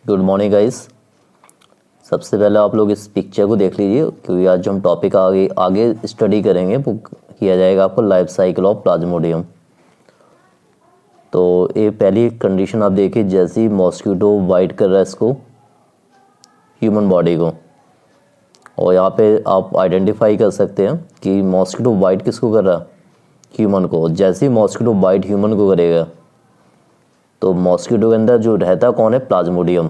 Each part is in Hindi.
Good morning guys. सबसे पहले आप लोग इस पिक्चर को देख लीजिए, क्योंकि आज जो हम टॉपिक आगे आगे स्टडी करेंगे वो किया जाएगा आपको लाइफ साइकिल ऑफ प्लाज्मोडियम। तो ये पहली कंडीशन आप देखिए, जैसे ही मॉस्किटो बाइट कर रहा है इसको, ह्यूमन बॉडी को, और यहाँ पे आप आइडेंटिफाई कर सकते हैं कि मॉस्किटो बाइट किसको कर रहा है, ह्यूमन को। जैसे ही मॉस्किटो बाइट ह्यूमन को करेगा तो मॉस्किटो के अंदर जो रहता है कौन है, प्लाज्मोडियम।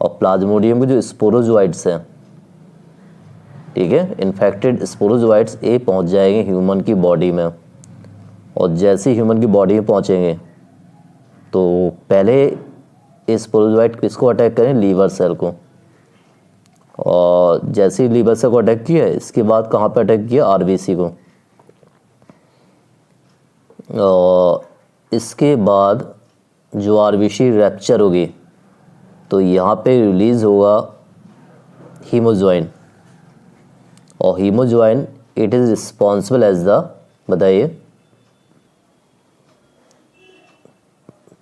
और प्लाज्मोडियम के जो स्पोरोजोइट्स हैं, ठीक है, इन्फेक्टेड स्पोरोजोइट्स ये पहुंच जाएंगे ह्यूमन की बॉडी में। और जैसे ही ह्यूमन की बॉडी में पहुंचेंगे तो पहले ये स्पोरोजोइट किसको अटैक करें, लीवर सेल को। और जैसे ही लीवर सेल को अटैक किया, इसके बाद कहाँ पे अटैक किया, आरबीसी को। और इसके बाद जो आरबीसी रैप्चर होगी तो यहाँ पे रिलीज होगा हीमोजोइन। और hemozoin it is responsible as the, बताइए,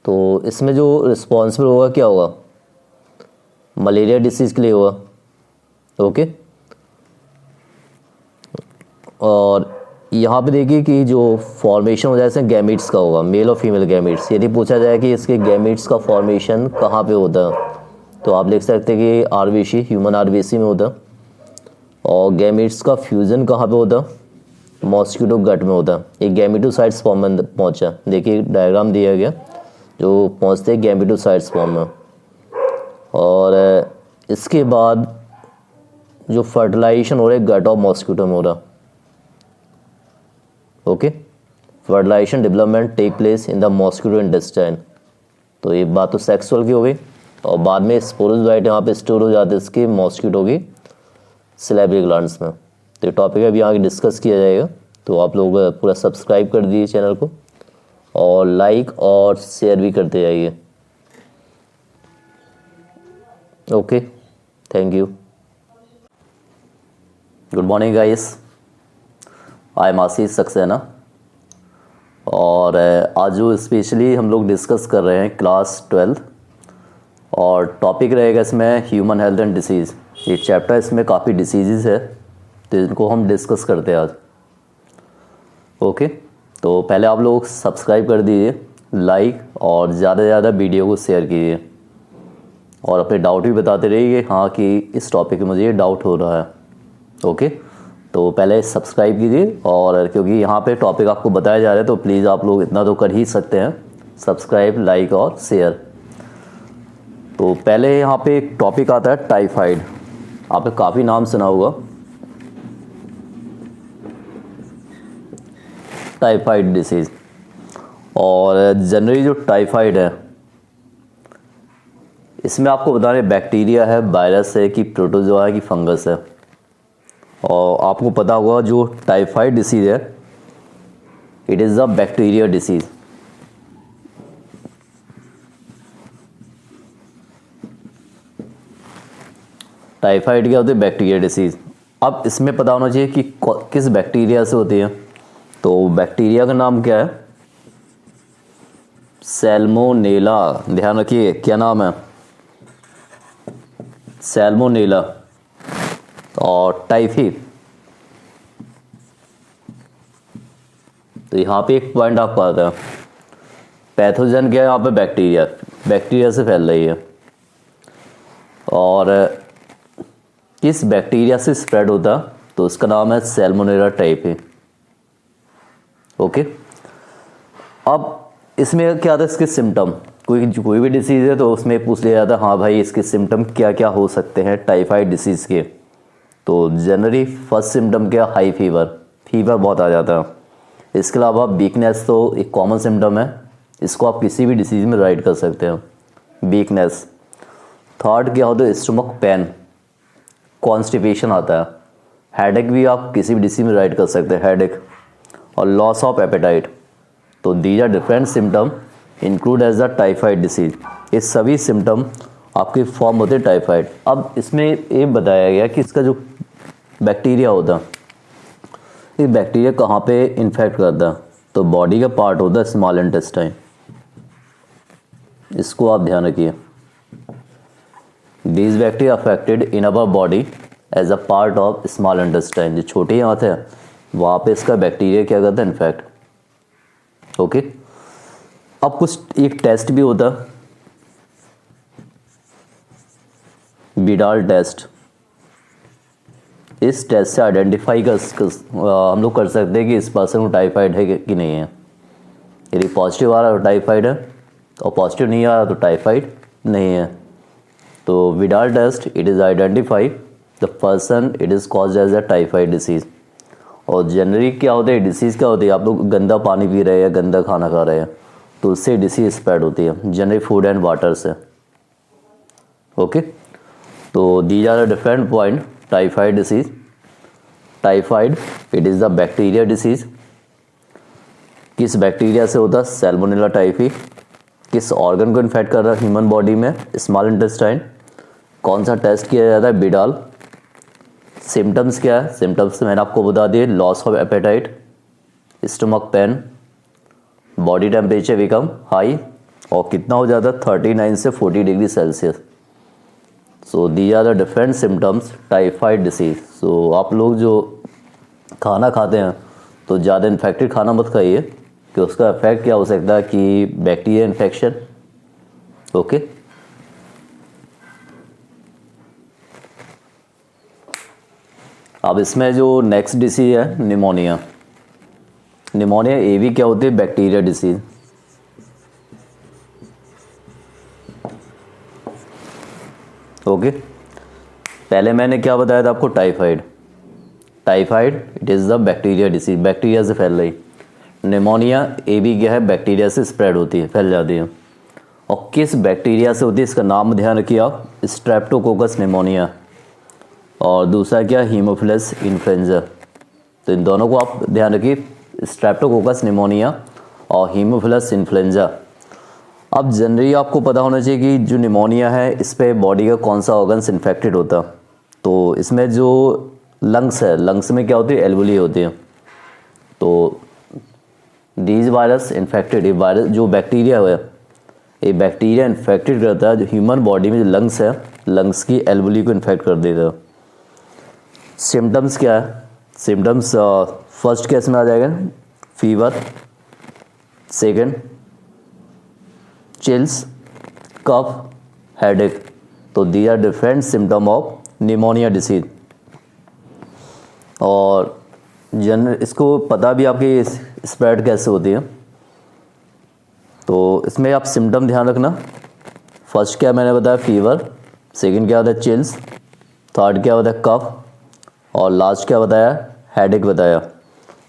तो इसमें जो रिस्पॉन्सिबल होगा क्या होगा, मलेरिया डिसीज के लिए होगा। ओके। और यहाँ पे देखिए कि जो फॉर्मेशन हो जाए इसमें गैमीट्स का होगा, मेल और फीमेल गैमीट्स। यदि पूछा जाए कि इसके गैमीट्स का फॉर्मेशन कहाँ पे होता है, तो आप लिख सकते हैं कि आरबीसी, ह्यूमन आरबीसी में होता है। और गैमीट्स का फ्यूजन कहाँ पे होता है, मॉस्किटो गट में होता है। ये गैमेटोसाइट्स फॉर्म में पहुँचा, देखिए डायग्राम दिया गया, जो पहुँचते हैं गैमेटोसाइट्स फॉर्म में। और इसके बाद जो फर्टिलाइजेशन हो रहा है गट ऑफ मॉस्किटो में हो रहा है। Okay, fertilisation development take place in the mosquito intestine. तो ये बात तो सेक्सुअल की हो गई। और बाद में स्पोरोजोइट यहाँ पे स्टोर हो जाते हैं इसके मॉस्किटो की सिलेबरी ग्लैंड्स में। तो ये टॉपिक अभी यहाँ डिस्कस किया जाएगा। तो आप लोग पूरा सब्सक्राइब कर दीजिए चैनल को, और लाइक और शेयर भी करते जाइए। Okay, thank you. Good morning guys, I am Ashish Saxena. और आज जो स्पेशली हम लोग डिस्कस कर रहे हैं क्लास 12, और टॉपिक रहेगा इसमें ह्यूमन हेल्थ एंड डिसीज़। ये चैप्टर इसमें काफ़ी डिसीज़ है, तो इनको हम डिस्कस करते हैं आज। ओके, तो पहले आप लोग सब्सक्राइब कर दीजिए, लाइक और ज़्यादा से ज़्यादा वीडियो को शेयर कीजिए, और अपने डाउट भी बताते रहिए, हाँ कि इस टॉपिक में मुझे ये डाउट हो रहा है। ओके, तो पहले सब्सक्राइब कीजिए, और क्योंकि यहाँ पे टॉपिक आपको बताया जा रहा है तो प्लीज़ आप लोग इतना तो कर ही सकते हैं, सब्सक्राइब, लाइक और शेयर। तो पहले यहाँ पे एक टॉपिक आता है टाइफाइड। आपने काफ़ी नाम सुना होगा, टाइफाइड डिसीज़। और जनरली जो टाइफाइड है, इसमें आपको बता रहे बैक्टीरिया है, वायरस है, कि प्रोटोजोआ है, कि फंगस है। और आपको पता होगा जो टाइफाइड डिसीज़ है, it is a bacteria disease. Typhoid क्या होती है, बैक्टीरिया डिसीज़। अब इसमें पता होना चाहिए कि किस बैक्टीरिया से होती है। तो बैक्टीरिया का नाम क्या है, सैल्मोनेला। ध्यान रखिए क्या नाम है, सैल्मोनेला। और टाइफी, तो यहाँ पे एक पॉइंट आपको आता है, पैथोजन क्या है यहाँ पे, बैक्टीरिया, बैक्टीरिया से फैल रही है। और किस बैक्टीरिया से स्प्रेड होता, तो उसका नाम है सैल्मोनेला टाइफी। ओके, अब इसमें क्या आता है, इसके सिम्टम। कोई भी डिसीज़ है तो उसमें पूछ लिया जाता है, हाँ भाई इसके सिम्टम क्या क्या हो सकते हैं टाइफाइड डिसीज़ के। तो जनरली फर्स्ट सिम्टम क्या, हाई फीवर, फीवर बहुत आ जाता है। इसके अलावा वीकनेस तो एक कॉमन सिम्टम है, इसको आप किसी भी डिसीज़ में राइट कर सकते हैं, वीकनेस। थर्ड क्या होता है, स्टमक पेन, कॉन्स्टिपेशन आता है। हेडेक भी आप किसी भी डिसीज़ में राइट कर सकते हैं, हेडेक। और लॉस ऑफ एपेटाइट। तो these are different symptom include as the typhoid disease. ये सभी सिम्टम आपके फॉर्म होते हैं टाइफाइड। अब इसमें ये बताया गया कि इसका जो बैक्टीरिया होता है, ये बैक्टीरिया कहाँ पे इन्फेक्ट करता है, तो बॉडी का पार्ट होता है स्मॉल इंटेस्टाइन। इसको आप ध्यान रखिए। These bacteria affected in our body as a part of small intestine, जो छोटे आंत है वहाँ पे इसका बैक्टीरिया क्या करता है, इन्फेक्ट। ओके, अब कुछ एक टेस्ट भी होता है, विडाल टेस्ट। इस टेस्ट से आइडेंटिफाई हम लोग कर सकते हैं कि इस पर्सन को टाइफाइड है कि नहीं है। यदि पॉजिटिव आ रहा है तो टाइफाइड है, और पॉजिटिव नहीं आ रहा तो टाइफाइड नहीं है। तो Widal test, it is identify the person it is caused as a typhoid disease. और जनरली क्या होता है, डिसीज़ क्या होती है, आप लोग गंदा पानी पी रहे हैं या गंदा खाना खा रहे हैं तो उससे डिसीज़ स्प्रेड होती है, जनरली फूड एंड वाटर से। ओके, तो these are different point. Typhoid disease, typhoid it is the bacteria disease. किस बैक्टीरिया से होता है, सैल्मोनेला टाइफी। किस ऑर्गन को इन्फेक्ट कर रहा है, ह्यूमन बॉडी में, स्मॉल इंटेस्टाइन। कौन सा टेस्ट किया जाता है, बिडाल। सिम्टम्स क्या है, सिम्टम्स मैंने आपको बता दिए, loss of appetite, stomach pain, body temperature become high, और कितना हो जाता है 39 से 40 degree Celsius. So the are the different symptoms typhoid disease. So आप लोग जो खाना खाते हैं तो ज़्यादा इन्फेक्टेड खाना मत खाइए कि उसका इफेक्ट क्या हो सकता है कि बैक्टीरिया इन्फेक्शन। ओके, अब इसमें जो नेक्स्ट डिसीज है निमोनिया। निमोनिया ये भी क्या होती है, बैक्टीरिया डिसीज। ओके, पहले मैंने क्या बताया था आपको, typhoid. Typhoid it is the bacteria disease, bacteria से फैल रही। निमोनिया ये भी क्या है, बैक्टीरिया से स्प्रेड होती है, फैल जाती है। और किस बैक्टीरिया से होती है, इसका नाम ध्यान रखिए आप, स्ट्रेप्टोकोकस निमोनिया। और दूसरा क्या, हीमोफिलस इन्फ्लुएंजा। तो इन दोनों को आप ध्यान रखिए, स्ट्रेप्टोकोकस निमोनिया और हीमोफिलस इन्फ्लुएंजा। अब जनरली आपको पता होना चाहिए कि जो निमोनिया है इस पे बॉडी का कौन सा ऑर्गन्स इन्फेक्टेड होता। तो इसमें जो लंग्स है, लंग्स में क्या होती है, एल्वुली होती है। तो दीज वायरस इन्फेक्टेड, ये वायरस जो बैक्टीरिया है ये बैक्टीरिया इन्फेक्टेड करता है जो ह्यूमन बॉडी में जो लंग्स है, लंग्स की एल्वुली को इन्फेक्ट कर देता है। सिम्टम्स क्या है, सिम्टम्स फर्स्ट केस में आ जाएगा fever, second chills, cough, headache. तो they are different symptom of pneumonia disease. और इसको पता भी आपकी स्प्रेड कैसे होती है। तो इसमें आप सिम्टम ध्यान रखना। फर्स्ट क्या मैंने बताया, फीवर, सेकंड क्या होता है, चिल्स, थर्ड क्या होता है, कफ, और लास्ट क्या बताया, हेडेक बताया।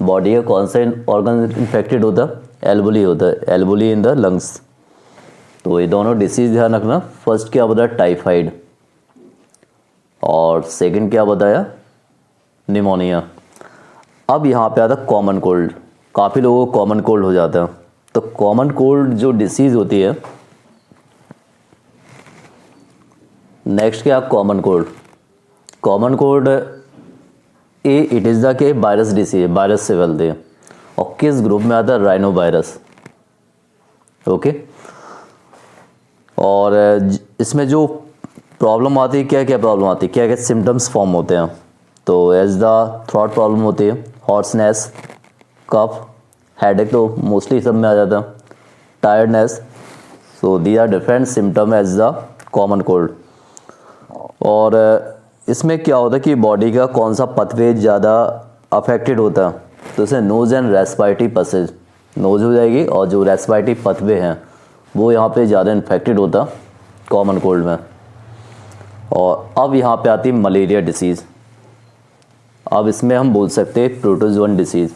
बॉडी का कौन सा ऑर्गन इन्फेक्टेड होता है, एल्वुली होता है, एल्वुली इन द लंग्स। तो ये दोनों डिसीज ध्यान रखना। फर्स्ट क्या बताया, टाइफाइड, और सेकंड क्या बताया, निमोनिया। अब यहाँ पे आता है कॉमन कोल्ड। काफ़ी लोगों को कॉमन कोल्ड हो जाता है। तो कॉमन कोल्ड जो डिसीज़ होती है, नेक्स्ट क्या, common cold. Common cold A it is the के वायरस डिसीज, वायरस से फैलते हैं। और किस ग्रुप में आता है, राइनो वायरस। ओके, और इसमें जो प्रॉब्लम आती है, क्या क्या प्रॉब्लम आती है, क्या क्या सिम्टम्स फॉर्म होते हैं। तो एज द थ्रोट प्रॉब्लम होती है, हॉर्सनेस, कफ, हेडेक तो मोस्टली सब में आ जाता है, tiredness. So the are different symptom as the common cold. और इसमें क्या होता है कि बॉडी का कौन सा पथवे ज़्यादा अफेक्टेड होता है। तो इसे nose and respiratory passage, nose हो जाएगी, और जो रेस्पिरेटरी पथवे हैं वो यहाँ पे ज़्यादा इन्फेक्टेड होता कॉमन कोल्ड में। और अब यहाँ पे आती है मलेरिया डिसीज़। अब इसमें हम बोल सकते हैं प्रोटोजोअन डिसीज़।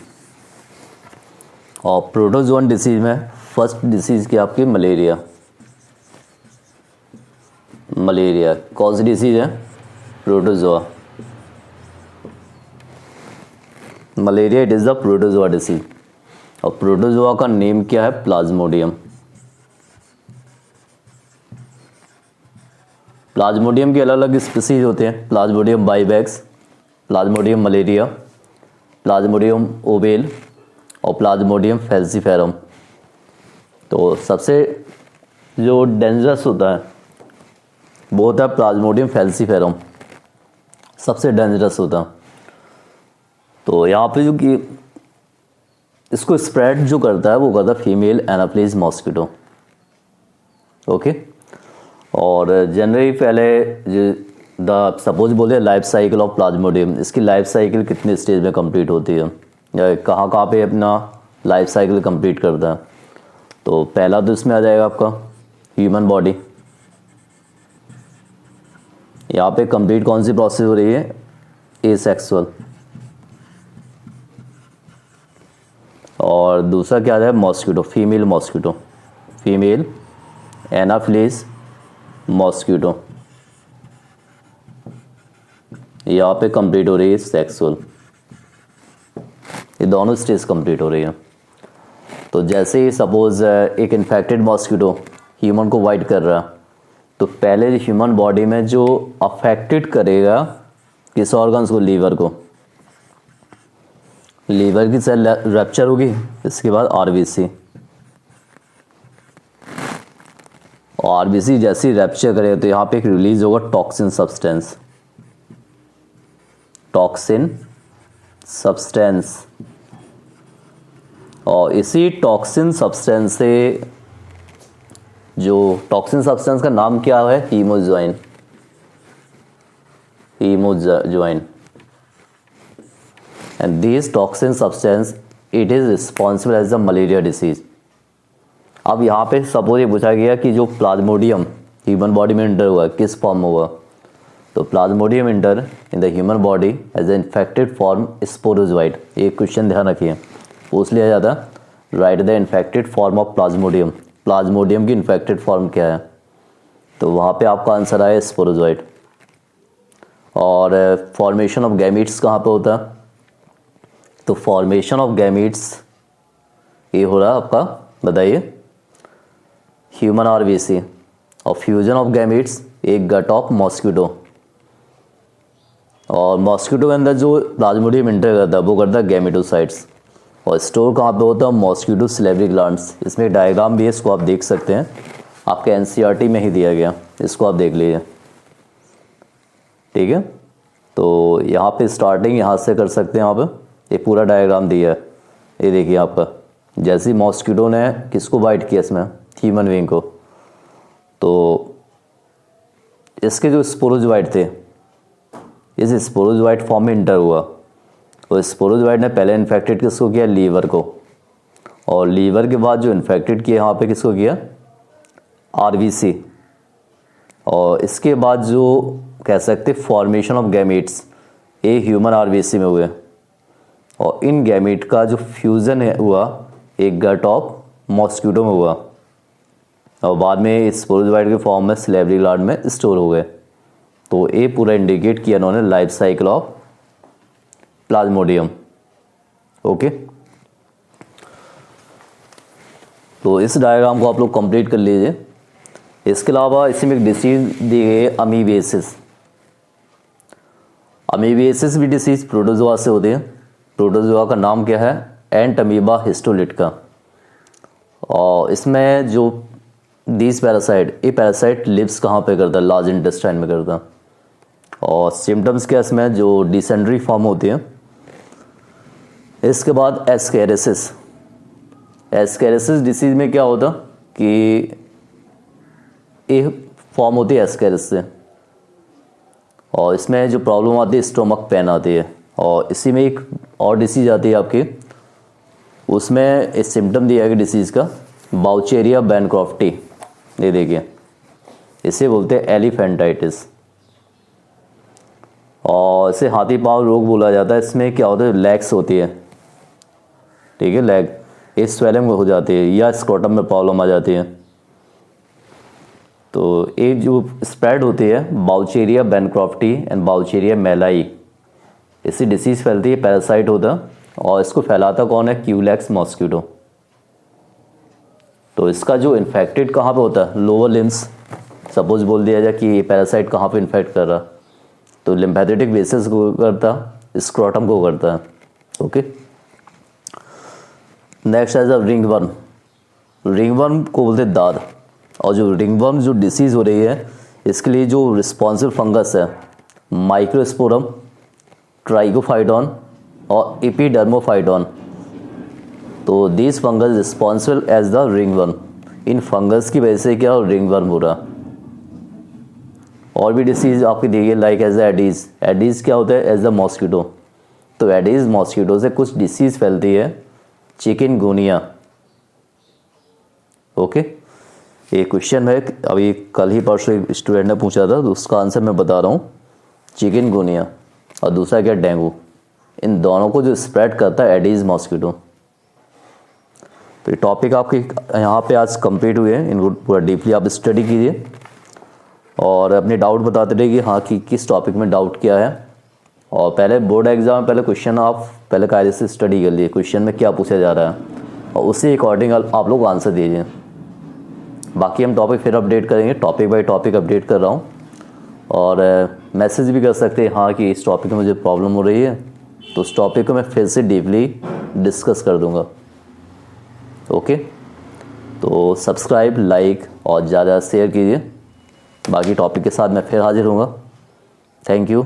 और प्रोटोजोअन डिसीज़ में फर्स्ट डिसीज़ क्या आपकी, मलेरिया। मलेरिया कौन सी डिसीज़ है, protozoa. Malaria it is the protozoa disease. और प्रोटोजोआ का नेम क्या है, प्लाज्मोडियम। प्लाज्मोडियम के अलग अलग स्पीसीज होते हैं, plasmodium vivax, plasmodium malaria, plasmodium ovale और प्लाज्मोडियम फैल्सीफेरम। तो सबसे जो डेंजरस होता है वो होता है प्लाज्मोडियम फैल्सीफेरम, सबसे डेंजरस होता। तो यहाँ पे जो कि इसको स्प्रेड जो करता है वो करता है फीमेल एनाफिलीज मॉस्किटो। ओके, और जनरली पहले जो द सपोज बोलते लाइफ साइकिल ऑफ प्लाज्मोडियम, इसकी लाइफ साइकिल कितने स्टेज में कंप्लीट होती है या कहाँ कहाँ पे अपना लाइफ साइकिल कंप्लीट करता है। तो पहला तो इसमें आ जाएगा आपका ह्यूमन बॉडी। यहाँ पे कंप्लीट कौन सी प्रोसेस हो रही है, एसेक्सुअल। और दूसरा क्या है, mosquito, female mosquito, female Anopheles mosquito, यहाँ पे कंप्लीट हो रही है सेक्सुअल। ये दोनों स्टेज कंप्लीट हो रही है। तो जैसे ही सपोज एक इन्फेक्टेड मॉस्किटो ह्यूमन को बाइट कर रहा, तो पहले ह्यूमन बॉडी में जो अफेक्टेड करेगा किस ऑर्गन्स को, लीवर को, लीवर की सेल रैप्चर होगी, इसके बाद आरबीसी, और आरबीसी जैसी रैप्चर करे तो यहाँ पे एक रिलीज होगा टॉक्सिन सब्सटेंस, टॉक्सिन सब्सटेंस। और इसी टॉक्सिन सब्सटेंस से, जो टॉक्सिन सब्सटेंस का नाम क्या है, hemozoin, hemozoin. And this toxin substance it is responsible as the malaria disease. अब यहाँ पे सपोज ये पूछा गया कि जो प्लाज्मोडियम ह्यूमन बॉडी में इंटर हुआ किस फॉर्म में हुआ, तो plasmodium enter in the human body as a infected form sporozoite. एक क्वेश्चन ध्यान रखिए, पूछ लिया जाता, write the infected form of plasmodium, plasmodium की इन्फेक्टेड फॉर्म क्या है, तो वहाँ पे आपका आंसर आया स्पोरोजोइट। और फॉर्मेशन ऑफ गैमीट्स कहाँ पे होता है, तो फॉर्मेशन ऑफ गैमीट्स ये हो रहा है आपका, बताइए, ह्यूमन आरबीसी। और फ्यूजन ऑफ गैमीट्स एक गट ऑफ मॉस्किटो। और मॉस्किटो के अंदर जो प्लाज्मोडियम इंटर करता है वो करता है गैमेटोसाइट्स। और स्टोर कहाँ पे होता है, मॉस्किटो सिलेवरी ग्लैंड्स। इसमें एक डायग्राम भी है, इसको आप देख सकते हैं, आपके एनसीईआरटी में ही दिया गया, इसको आप देख लीजिए, ठीक है। तो यहाँ पे स्टार्टिंग यहाँ से कर सकते हैं, यहाँ पे एक पूरा डायग्राम दिया है, ये देखिए आपका, जैसे मॉस्किटो ने किसको बाइट किया इसमें, ह्यूमन बीइंग को, तो इसके जो स्पोरोजोइट थे, इस स्पोरोजोइट फॉर्म में इंटर हुआ, तो स्पोरोजोइट ने पहले इन्फेक्टेड किसको किया, लीवर को, और लीवर के बाद जो इन्फेक्टेड किया यहाँ पे किसको किया, आरबीसी। और इसके बाद जो कह सकते फॉर्मेशन ऑफ गैमीट्स ये ह्यूमन आरबीसी में हुए, और इन गैमीट का जो फ्यूज़न है हुआ एक गट ऑफ मॉस्किटो में हुआ, और बाद में स्पोरोजोइट के फॉर्म में सिलेवरी ग्लैंड में स्टोर हो गए। तो ये पूरा इंडिकेट किया उन्होंने life cycle of Plasmodium. Okay, तो इस डायग्राम को आप लोग कंप्लीट कर लीजिए। इसके अलावा इसमें एक डिसीज दी गई है अमीबियासिस। अमीबियासिस भी डिसीज प्रोटोजोआ से होती है। प्रोटोजोआ का नाम क्या है, एंट अमीबा हिस्टोलिटिका। और इसमें जो दिस पैरासाइट, ये पैरासाइट लिव्स कहाँ पे करता है, लार्ज इंटेस्टाइन में करता है। और सिम्टम्स क्या इसमें, जो डिसेंट्री फॉर्म होती है। इसके बाद एस्केरेसिस। एस्केरेसिस डिसीज में क्या होता कि ये फॉर्म होती है एस्केरिस से, और इसमें जो प्रॉब्लम आती है स्टोमक पेन आती है। और इसी में एक और डिसीज आती है आपकी, उसमें इस सिम्टम दिया है डिसीज़ का, बाउचेरिया बैनक्रॉफ्टी। ये देखिए, इसे बोलते हैं एलिफेंटाइटिस, और इसे हाथी पाँव रोग बोला जाता है। इसमें क्या होता है, लेग्स होती है, ठीक है, लेग इस स्वेलिंग हो जाती है या स्क्रोटम में प्रॉब्लम आ जाती है। तो ये जो स्प्रेड होती है बाउचेरिया बैनक्रॉफ्टी एंड बाउचेरिया मेलाई, इससे डिसीज़ फैलती है, पैरासाइट होता है, और इसको फैलाता कौन है, क्यूलेक्स मॉस्किटो। तो इसका जो इन्फेक्टेड कहाँ पे होता है, लोअर लिम्स। सपोज बोल दिया जाए कि ये पैरासाइट कहाँ पे इन्फेक्ट कर रहा, तो लिम्फेटिक वेसल्स को करता, स्क्रोटम को करता है। Okay, next as a ringworm. Ringworm को बोलते हैं दाद। और जो रिंगवर्म जो डिसीज़ हो रही है, इसके लिए जो रिस्पॉन्सिबल फंगस है माइक्रोस्पोरम, ट्राइगोफाइटॉन और एपिडर्मोफाइटॉन। तो this fungus responsible as the ringworm. इन फंगस की वजह से क्या रिंगवर्म हो रहा। और भी डिसीज आपकी देखिए like as the aedes. Aedes क्या होता है? As the mosquito. तो एडीज मॉस्किटो से कुछ डिसीज फैलती है, चिकनगुनिया। ओके, ये क्वेश्चन है अभी कल ही परसों एक स्टूडेंट ने पूछा था, तो उसका आंसर मैं बता रहा हूँ, चिकनगुनिया। और दूसरा क्या? डेंगू। इन दोनों को जो स्प्रेड करता है एडीज मॉस्किटो। तो ये टॉपिक आपके यहाँ पे आज कंप्लीट हुए हैं, इनको पूरा डीपली आप स्टडी कीजिए और अपने डाउट बताते रहिए कि हाँ कि किस टॉपिक में डाउट किया है। और पहले बोर्ड एग्जाम पहले क्वेश्चन आप पहले कायदे से स्टडी कर लिए, क्वेश्चन में क्या पूछा जा रहा है और उसी अकॉर्डिंग आप लोग आंसर दीजिए। बाकी हम टॉपिक फिर अपडेट करेंगे, टॉपिक बाय टॉपिक अपडेट कर रहा हूँ। और मैसेज भी कर सकते हैं हाँ कि इस टॉपिक में मुझे प्रॉब्लम हो रही है, तो उस टॉपिक को मैं फिर से डीपली डिस्कस कर दूँगा। ओके, तो सब्सक्राइब, लाइक और ज़्यादा शेयर कीजिए। बाकी टॉपिक के साथ मैं फिर हाजिर हूँगा। Thank you.